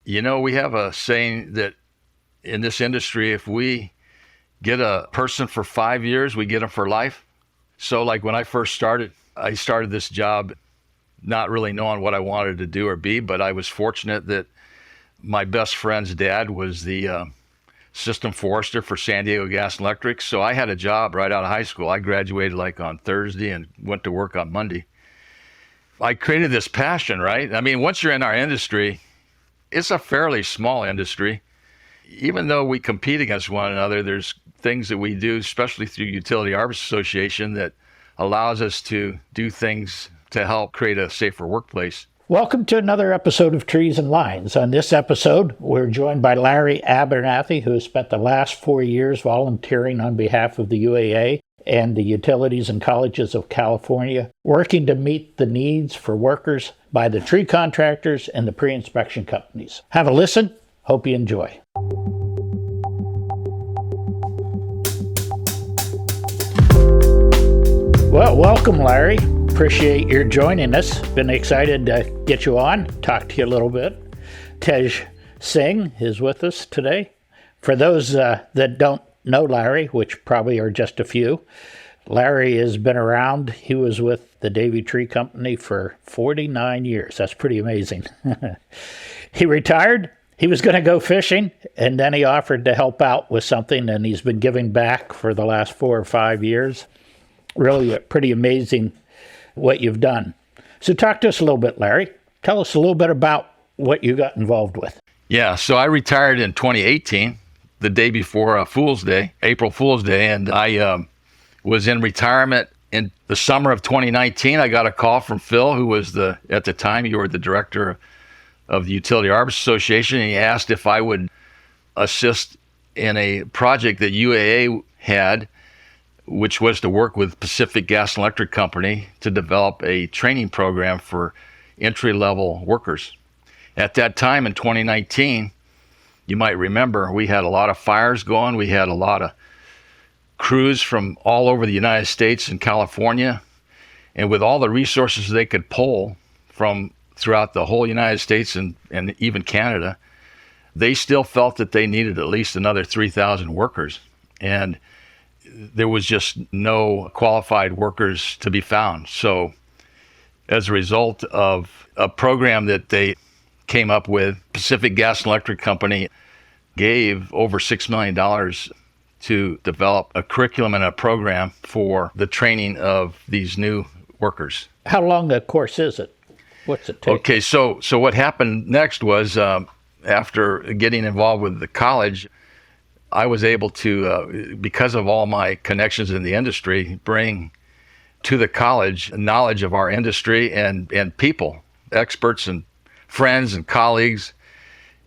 We have a saying that in this industry, if we get a person for 5 years, we get them for life. So like when I first started, I started this job not really knowing what I wanted to do or be, but I was fortunate that my best friend's dad was the system forester for San Diego Gas and Electric. So I had a job right out of high school. I graduated like on Thursday and went to work on Monday. I created this passion, right? I mean, once you're in our industry, it's a fairly small industry. Even though we compete against one another, there's things that we do, especially through Utility Arborist Association, that allows us to do things to help create a safer workplace. Welcome to another episode of Trees and Lines. On this episode, we're joined by Larry Abernathy, who has spent the last 4 years volunteering on behalf of the UAA and the Utilities and Colleges of California, working to meet the needs for workers by the tree contractors and the pre-inspection companies. Have a listen. Hope you enjoy. Well, welcome, Larry. Appreciate your joining us. Been excited to get you on, talk to you a little bit. Tej Singh is with us today. For those that don't know Larry, which probably are just a few, Larry has been around. He was with the Davey Tree Company for 49 years. That's pretty amazing. He retired. He was going to go fishing, and then he offered to help out with something, and he's been giving back for the last 4 or 5 years. Really pretty amazing what you've done. So talk to us a little bit, Larry. Tell us a little bit about what you got involved with. Yeah, so I retired in 2018, the day before Fool's Day, April Fool's Day, and I was in retirement in the summer of 2019. I got a call from Phil, who was at the time, you were the director of the Utility Arborist Association, and he asked if I would assist in a project that UAA had, which was to work with Pacific Gas and Electric Company to develop a training program for entry-level workers. At that time in 2019, you might remember, we had a lot of fires going. We had a lot of crews from all over the United States and California. And with all the resources they could pull from throughout the whole United States and even Canada, they still felt that they needed at least another 3,000 workers. And there was just no qualified workers to be found. So as a result of a program that they came up with, Pacific Gas and Electric Company gave over $6 million to develop a curriculum and a program for the training of these new workers. How long a course is it? What's it take? Okay, so what happened next was after getting involved with the college, I was able to, because of all my connections in the industry, bring to the college knowledge of our industry and people, experts and friends and colleagues.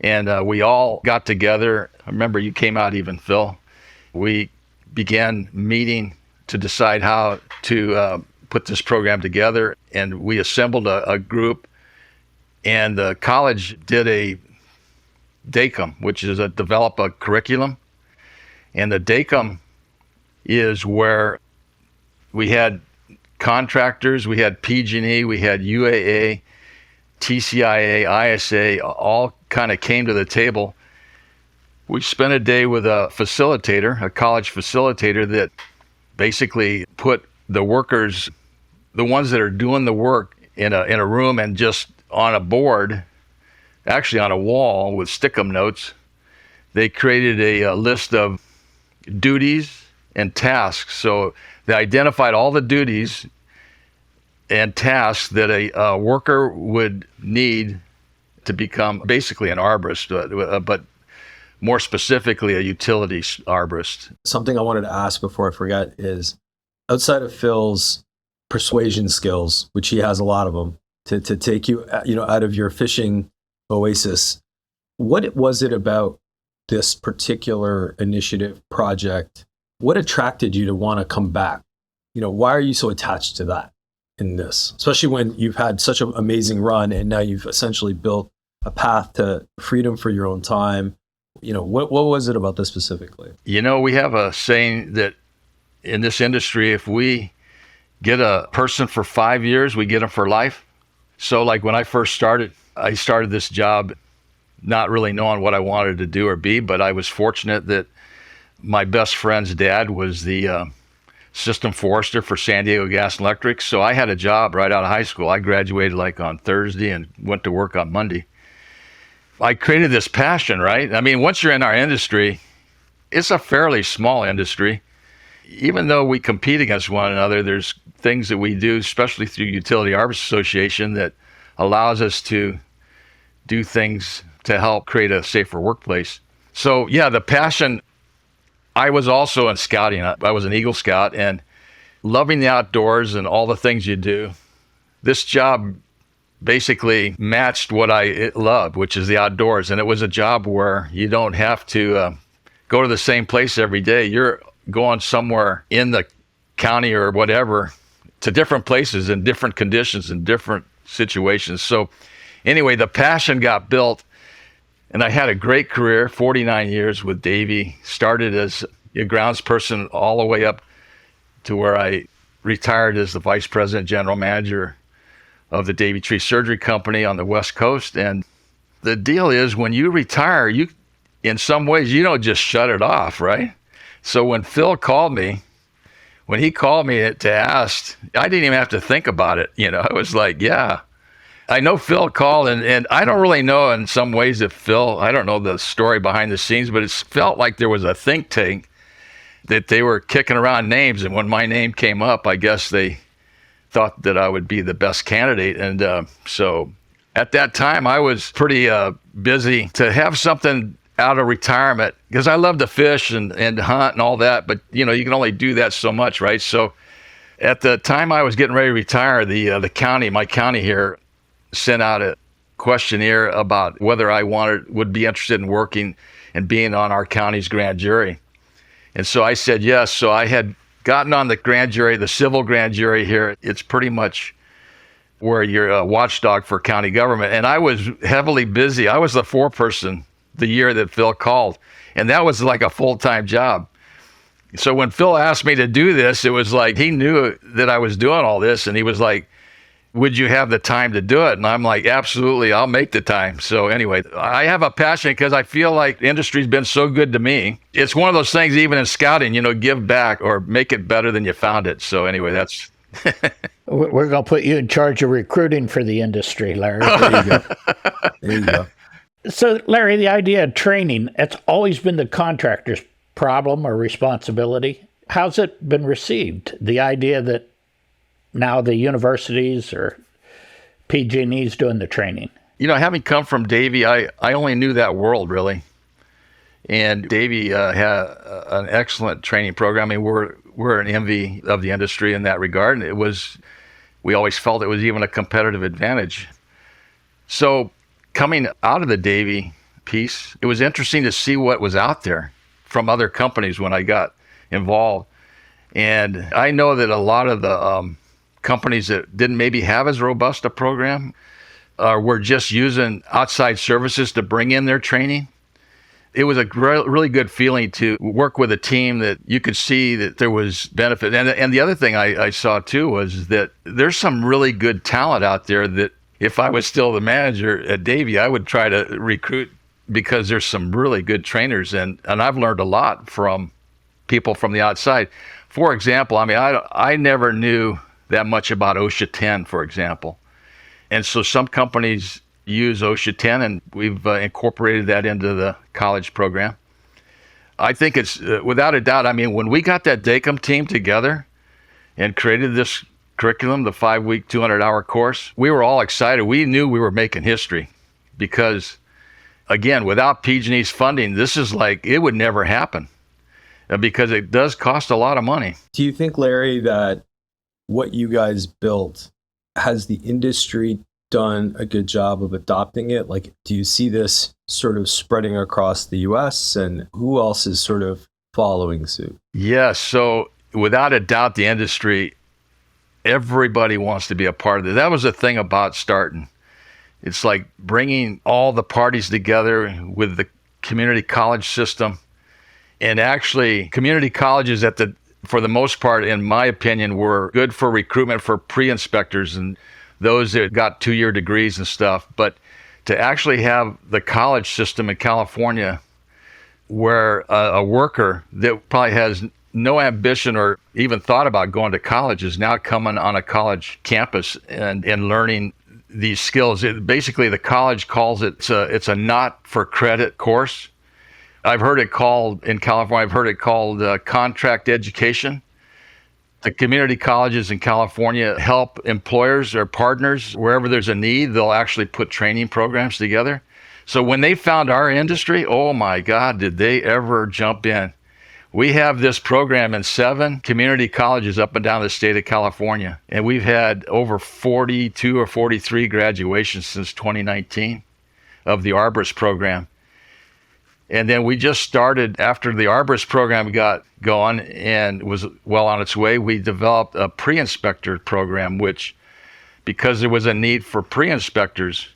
And we all got together. I remember you came out even, Phil. We began meeting to decide how to put this program together. And we assembled a group. And the college did a DACUM, which is develop a curriculum. And the DACUM is where we had contractors, we had PG&E, we had UAA, TCIA, ISA, all kind of came to the table. We spent a day with a facilitator, a college facilitator, that basically put the workers, the ones that are doing the work, in a room and just on a board, actually on a wall with stick-em notes. They created a list of duties and tasks. So they identified all the duties and tasks that a worker would need to become basically an arborist, but more specifically a utility arborist. Something I wanted to ask before I forget is, outside of Phil's persuasion skills, which he has a lot of them, to take you out of your fishing oasis, what was it about this particular initiative project? What attracted you to want to come back? Why are you so attached to that in this? Especially when you've had such an amazing run and now you've essentially built a path to freedom for your own time. What was it about this specifically? We have a saying that in this industry, if we get a person for 5 years, we get them for life. So like when I first started, I started this job not really knowing what I wanted to do or be, but I was fortunate that my best friend's dad was the system forester for San Diego Gas and Electric. So I had a job right out of high school. I graduated like on Thursday and went to work on Monday. I created this passion, right? I mean, once you're in our industry, it's a fairly small industry. Even though we compete against one another, there's things that we do, especially through Utility Arborist Association, that allows us to do things to help create a safer workplace. So yeah, the passion, I was also in scouting. I was an Eagle Scout, and loving the outdoors and all the things you do. This job basically matched what I loved, which is the outdoors. And it was a job where you don't have to go to the same place every day. You're going somewhere in the county or whatever to different places in different conditions and different situations. So anyway, the passion got built, and I had a great career, 49 years with Davey. Started as a grounds person all the way up to where I retired as the vice president, general manager of the Davey Tree Surgery Company on the West Coast. And the deal is, when you retire, you, in some ways, you don't just shut it off, right? So when Phil called me, when he called me to ask, I didn't even have to think about it. You know, I was like, yeah. I know Phil called, and I don't really know in some ways if Phil, I don't know the story behind the scenes, but it felt like there was a think tank that they were kicking around names. And when my name came up, I guess they thought that I would be the best candidate. And so at that time, I was pretty busy to have something out of retirement, because I love to fish and hunt and all that. But, you know, you can only do that so much, right? So at the time I was getting ready to retire, the county, my county here, sent out a questionnaire about whether I would be interested in working and being on our county's grand jury. And so I said yes. So I had gotten on the grand jury, the civil grand jury here. It's pretty much where you're a watchdog for county government. And I was heavily busy. I was the foreperson the year that Phil called, and that was like a full-time job. So when Phil asked me to do this, it was like he knew that I was doing all this, and he was like, would you have the time to do it? And I'm like, absolutely, I'll make the time. So anyway, I have a passion because I feel like the industry's been so good to me. It's one of those things, even in scouting, you know, give back or make it better than you found it. So anyway, that's... We're going to put you in charge of recruiting for the industry, Larry. There you go. There you go. So, Larry, the idea of training, it's always been the contractor's problem or responsibility. How's it been received? The idea that now the universities or PG&E's doing the training? You know, having come from Davey, I only knew that world, really. And Davey had an excellent training program. I mean, we're an envy of the industry in that regard. And we always felt it was even a competitive advantage. So coming out of the Davey piece, it was interesting to see what was out there from other companies when I got involved. And I know that a lot of the companies that didn't maybe have as robust a program were just using outside services to bring in their training. It was a really good feeling to work with a team that you could see that there was benefit. And the other thing I saw too was that there's some really good talent out there that if I was still the manager at Davey, I would try to recruit, because there's some really good trainers. And I've learned a lot from people from the outside. For example, I mean, I never knew that much about OSHA 10, for example. And so some companies use OSHA 10, and we've incorporated that into the college program. I think it's, without a doubt, I mean, when we got that DACM team together and created this curriculum, the 5-week, 200-hour course, we were all excited. We knew we were making history because, again, without PG&E's funding, this is like, it would never happen because it does cost a lot of money. Do you think, Larry, that what you guys built, has the industry done a good job of adopting it? Like, do you see this sort of spreading across the US, and who else is sort of following suit? Yes. So without a doubt, the industry, everybody wants to be a part of it. That was the thing about starting. It's like bringing all the parties together with the community college system. And actually, community colleges for the most part, in my opinion, were good for recruitment for pre-inspectors and those that got 2-year degrees and stuff. But to actually have the college system in California where a worker that probably has no ambition or even thought about going to college is now coming on a college campus and learning these skills. Basically, the college calls it's a not for credit course. I've heard it called in California. I've heard it called contract education. The community colleges in California help employers or partners wherever there's a need. They'll actually put training programs together. So when they found our industry, oh my God, did they ever jump in? We have this program in 7 community colleges up and down the state of California, and we've had over 42 or 43 graduations since 2019 of the Arborist program. And then we just started, after the Arborist program got going and was well on its way, we developed a pre-inspector program, which, because there was a need for pre-inspectors,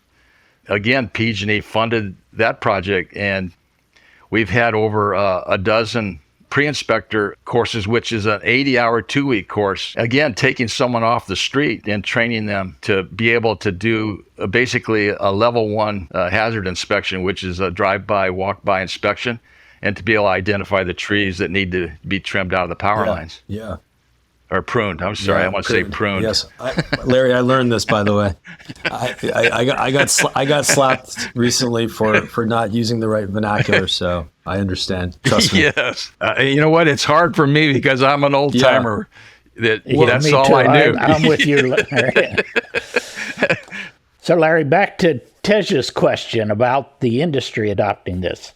again, PG&E funded that project, and we've had over a dozen pre-inspector courses, which is an 80-hour 2-week course. Again, taking someone off the street and training them to be able to do basically a level 1 hazard inspection, which is a drive-by, walk-by inspection, and to be able to identify the trees that need to be trimmed out of the power lines. Yeah. Or pruned. I'm sorry, I want to say pruned. Yes, Larry, I learned this, by the way. I got slapped recently for not using the right vernacular, so I understand. Trust me. Yes. You know what? It's hard for me because I'm an old timer. That's all too. I knew. I'm with you. So, Larry, back to Tej's question about the industry adopting this.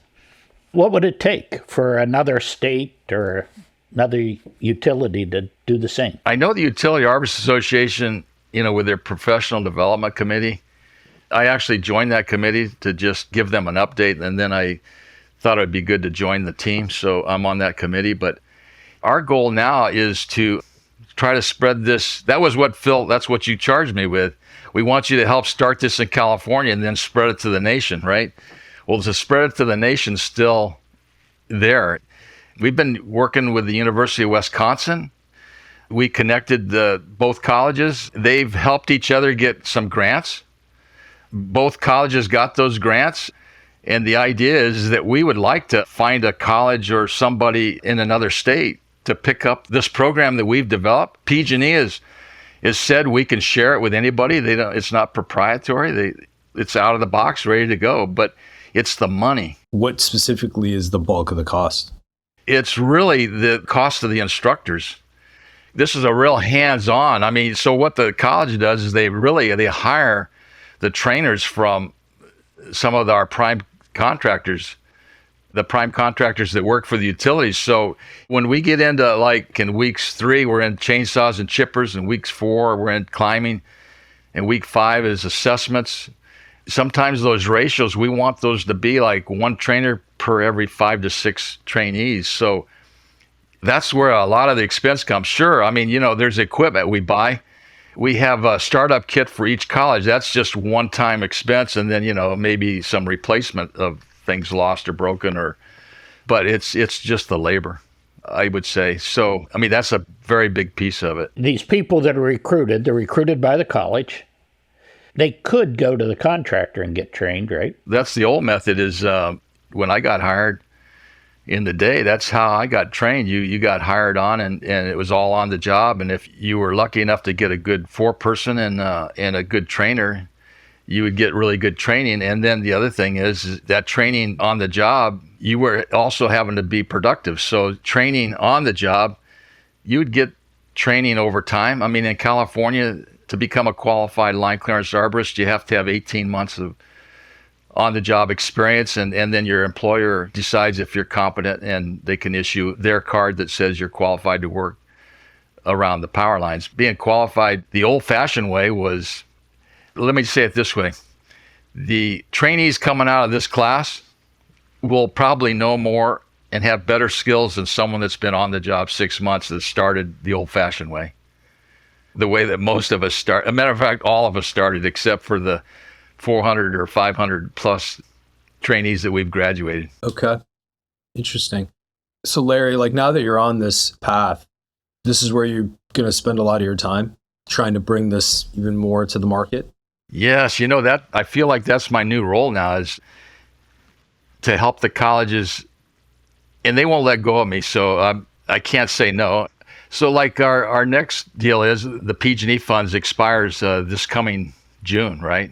What would it take for another state or another utility to do the same? I know the Utility Arborist Association, with their professional development committee, I actually joined that committee to just give them an update, and then I thought it'd be good to join the team, so I'm on that committee. But our goal now is to try to spread this. That was what, Phil, that's what you charged me with. We want you to help start this in California and then spread it to the nation, right? Well, to spread it to the nation still there. We've been working with the University of Wisconsin. We connected both colleges. They've helped each other get some grants. Both colleges got those grants. And the idea is that we would like to find a college or somebody in another state to pick up this program that we've developed. PG&E is said we can share it with anybody. It's not proprietary. It's out of the box, ready to go. But it's the money. What specifically is the bulk of the cost? It's really the cost of the instructors. This is a real hands-on. So what the college does is they hire the trainers from some of our prime contractors, the prime contractors that work for the utilities. So when we get into, like in weeks 3, we're in chainsaws and chippers, and weeks 4, we're in climbing, and week 5 is assessments. Sometimes those ratios, we want those to be like 1 trainer per every 5 to 6 trainees. So that's where a lot of the expense comes. Sure, there's equipment we buy. We have a startup kit for each college. That's just one-time expense, and then maybe some replacement of things lost or broken, but it's just the labor, I would say. So that's a very big piece of it. These people that are recruited, they're recruited by the college. They could go to the contractor and get trained, right? That's the old method. Is when I got hired in the day, that's how I got trained. You got hired on, and it was all on the job. And if you were lucky enough to get a good 4-person and a good trainer, you would get really good training. And then the other thing is that training on the job, you were also having to be productive. So training on the job, you would get training over time. In California, to become a qualified line clearance arborist, you have to have 18 months of on-the-job experience, and then your employer decides if you're competent, and they can issue their card that says you're qualified to work around the power lines. Being qualified the old-fashioned way was, let me say it this way, the trainees coming out of this class will probably know more and have better skills than someone that's been on the job 6 months that started the old-fashioned way. The way that most of us start. As a matter of fact, all of us started except for the 400 or 500 plus trainees that we've graduated. Okay. Interesting. So Larry, now that you're on this path, this is where you're going to spend a lot of your time trying to bring this even more to the market? Yes, that I feel like that's my new role now, is to help the colleges, and they won't let go of me, so I can't say no. So like our next deal is the PG&E funds expires this coming June, right?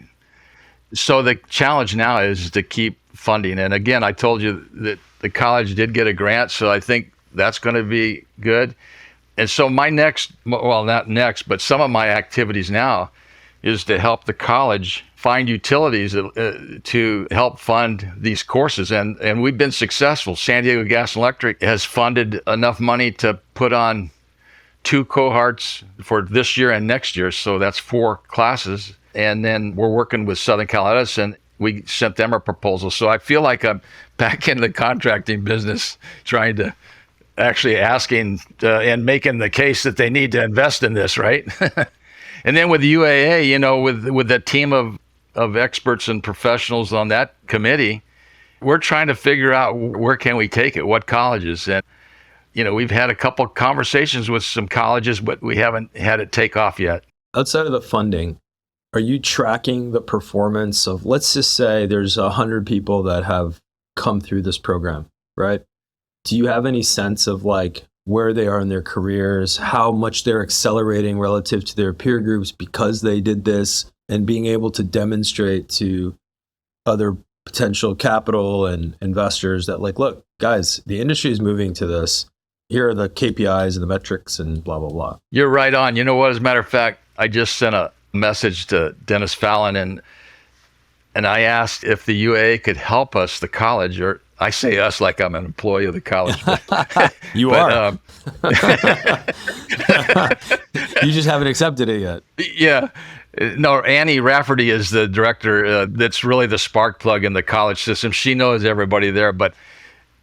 So the challenge now is to keep funding. And again, I told you that the college did get a grant, so I think that's going to be good. And so my next, well, not next, but some of my activities now is to help the college find utilities to help fund these courses. And we've been successful. San Diego Gas and Electric has funded enough money to put on 2 cohorts for this year and next year. So that's 4 classes. And then we're working with Southern Cal Edison. We sent them a proposal. So I feel like I'm back in the contracting business, trying to actually asking and making the case that they need to invest in this, right? And then with the UAA, with the team of experts and professionals on that committee, we're trying to figure out where can we take it, what colleges. And we've had a couple of conversations with some colleges, but we haven't had it take off yet. Outside of the funding, are you tracking the performance of, let's just say there's 100 people that have come through this program, right? Do you have any sense of like where they are in their careers, how much they're accelerating relative to their peer groups because they did this, and being able to demonstrate to other potential capital and investors that, like, look, guys, the industry is moving to this. Here are the KPIs and the metrics and blah, blah, blah. You're right on. You know what? As a matter of fact, I just sent a message to Dennis Fallon, and I asked if the UAA could help us, the college, or I say us like I'm an employee of the college. You are. You just haven't accepted it yet. Yeah. No, Annie Rafferty is the director. That's really the spark plug in the college system. She knows everybody there. But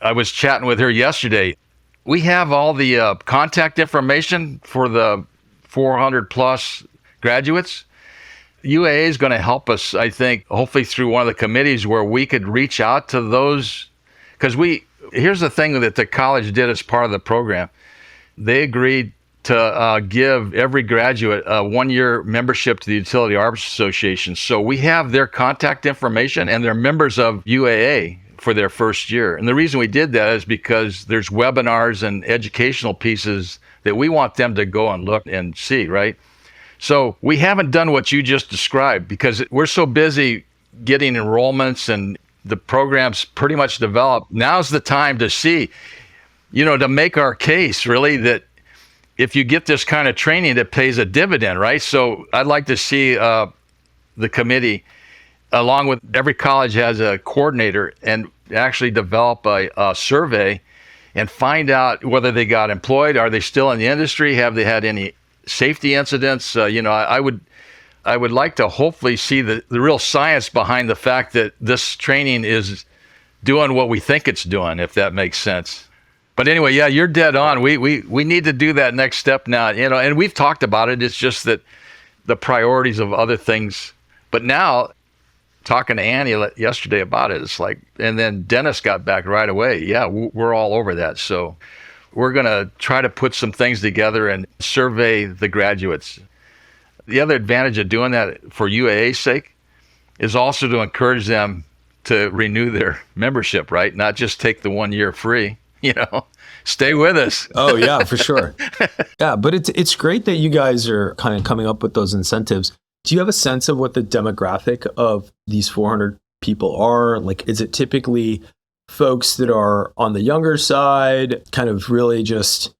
I was chatting with her yesterday. We have all the contact information for the 400 plus graduates. UAA is going to help us, I think, hopefully through one of the committees where we could reach out to those. Because here's the thing that the college did as part of the program. They agreed to give every graduate a 1-year membership to the Utility Arborist Association. So we have their contact information, and they're members of UAA for their first year. And the reason we did that is because there's webinars and educational pieces that we want them to go and look and see, right? So we haven't done what you just described because we're so busy getting enrollments and the program's pretty much developed. Now's the time to see, to make our case really that if you get this kind of training, that pays a dividend, right? So I'd like to see the committee, along with every college has a coordinator, and actually develop a survey and find out whether they got employed. Are they still in the industry? Have they had any safety incidents? I would like to hopefully see the real science behind the fact that this training is doing what we think it's doing, if that makes sense. But anyway, yeah, you're dead on. We need to do that next step now, and we've talked about it. It's just that the priorities of other things. But now, talking to Annie yesterday about it, it's like, and then Dennis got back right away. Yeah, we're all over that. So we're going to try to put some things together and survey the graduates. The other advantage of doing that for UAA's sake is also to encourage them to renew their membership, right? Not just take the 1 year free, stay with us. Oh yeah, for sure. Yeah, but it's great that you guys are kind of coming up with those incentives. Do you have a sense of what the demographic of these 400 people are? Like, is it typically folks that are on the younger side, kind of really just,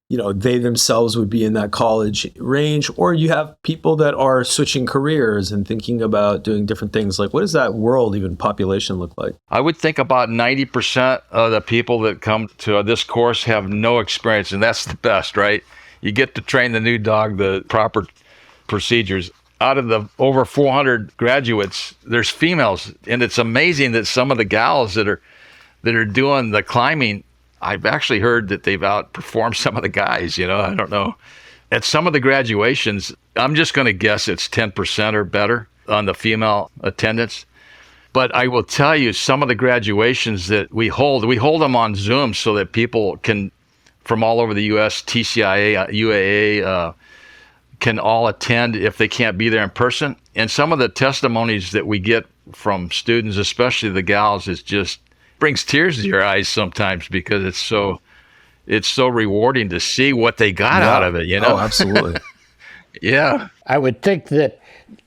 they themselves would be in that college range, or you have people that are switching careers and thinking about doing different things? Like, what does that world, even population, look like? I would think about 90% of the people that come to this course have no experience, and that's the best, right? You get to train the new dog the proper procedures. Out of the over 400 graduates, there's females, and it's amazing that some of the gals that are doing the climbing, I've actually heard that they've outperformed some of the guys. I don't know. At some of the graduations, I'm just going to guess it's 10% or better on the female attendance. But I will tell you, some of the graduations that we hold them on Zoom so that people can, from all over the U.S., TCIA, UAA, can all attend if they can't be there in person. And some of the testimonies that we get from students, especially the gals, is just brings tears to your eyes sometimes, because it's so rewarding to see what they got out of it, you know? Oh, absolutely. Yeah. I would think that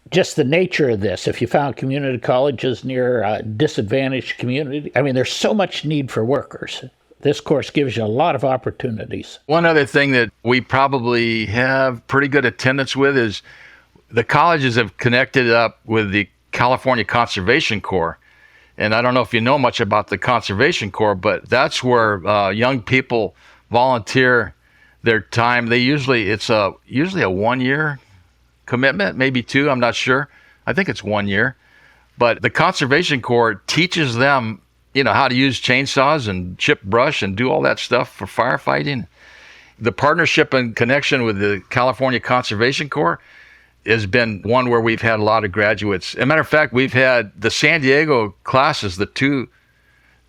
just the nature of this, if you found community colleges near a disadvantaged community, I mean, there's so much need for workers. This course gives you a lot of opportunities. One other thing that we probably have pretty good attendance with is the colleges have connected up with the California Conservation Corps. And I don't know if you know much about the Conservation Corps, but that's where young people volunteer their time. It's usually a 1-year commitment, maybe 2, I'm not sure. I think it's 1 year. But the Conservation Corps teaches them, how to use chainsaws and chip brush and do all that stuff for firefighting. The partnership and connection with the California Conservation Corps has been one where we've had a lot of graduates. As a matter of fact, we've had the San Diego classes, the 2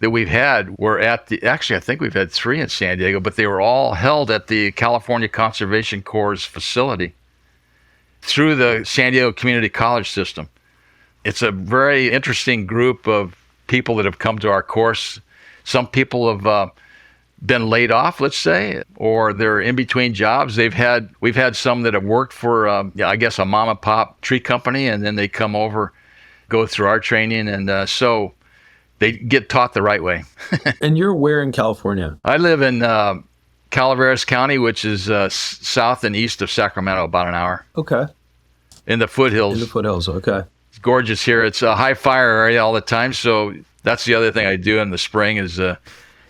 that we've had were actually, I think we've had 3 in San Diego, but they were all held at the California Conservation Corps' facility through the San Diego Community College system. It's a very interesting group of people that have come to our course. Some people have been laid off, let's say, or they're in between jobs. We've had some that have worked for, I guess, a mom and pop tree company, and then they come over, go through our training, and so they get taught the right way. And you're where in California? I live in Calaveras County, which is south and east of Sacramento, about an hour. Okay. In the foothills. In the foothills, okay. It's gorgeous here. It's a high fire area all the time, so that's the other thing I do in the spring is, and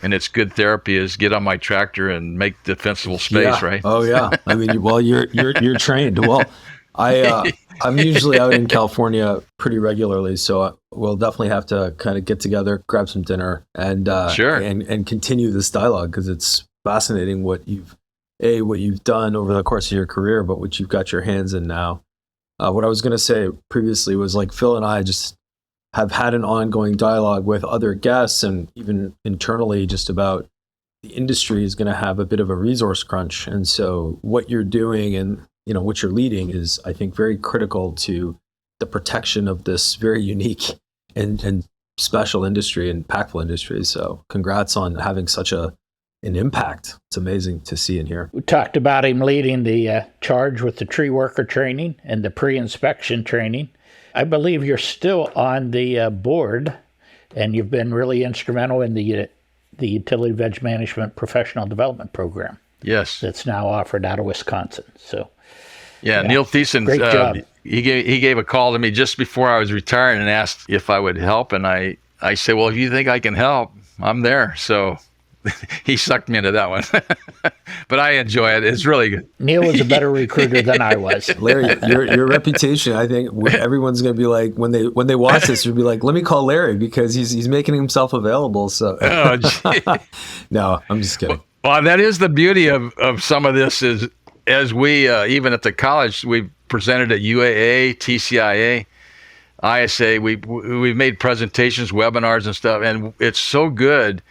it's good therapy, is get on my tractor and make defensible space, right? Oh yeah. I mean, well, you're trained. Well, I'm usually out in California pretty regularly, so we'll definitely have to kind of get together, grab some dinner, and sure, and continue this dialogue, because it's fascinating what you've done over the course of your career, but what you've got your hands in now. What I was going to say previously was, like, Phil and I just have had an ongoing dialogue with other guests and even internally just about the industry is going to have a bit of a resource crunch. And so what you're doing and, what you're leading is, I think, very critical to the protection of this very unique and special industry and impactful industry. So congrats on having such an impact. It's amazing to see and hear. We talked about him leading the charge with the tree worker training and the pre-inspection training. I believe you're still on the board, and you've been really instrumental in the Utility Veg Management Professional Development Program. Yes. That's now offered out of Wisconsin. So, yeah. Neil Thiessen, great job. He gave a call to me just before I was retiring and asked if I would help, and I said, well, if you think I can help, I'm there. So he sucked me into that one. But I enjoy it. It's really good. Neil was a better recruiter than I was. Larry, your reputation, I think everyone's going to be like, when they watch this, you'll be like, let me call Larry, because he's making himself available. So no, I'm just kidding. Well, that is the beauty of some of this, is as we, even at the college, we presented at UAA, TCIA, ISA, we've made presentations, webinars and stuff, and it's so good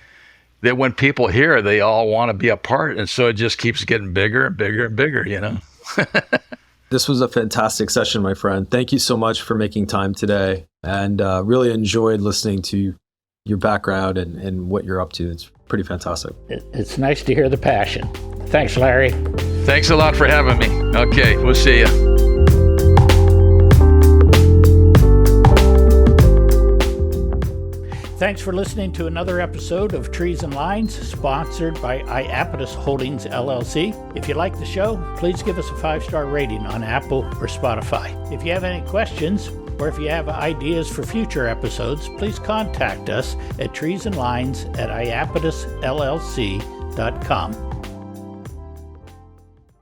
that when people hear, they all want to be a part. And so it just keeps getting bigger and bigger and bigger, This was a fantastic session, my friend. Thank you so much for making time today, and really enjoyed listening to your background and what you're up to. It's pretty fantastic. It's nice to hear the passion. Thanks, Larry. Thanks a lot for having me. Okay, we'll see you. Thanks for listening to another episode of Trees and Lines, sponsored by Iapetus Holdings, LLC. If you like the show, please give us a 5-star rating on Apple or Spotify. If you have any questions, or if you have ideas for future episodes, please contact us at treesandlines@iapetusllc.com.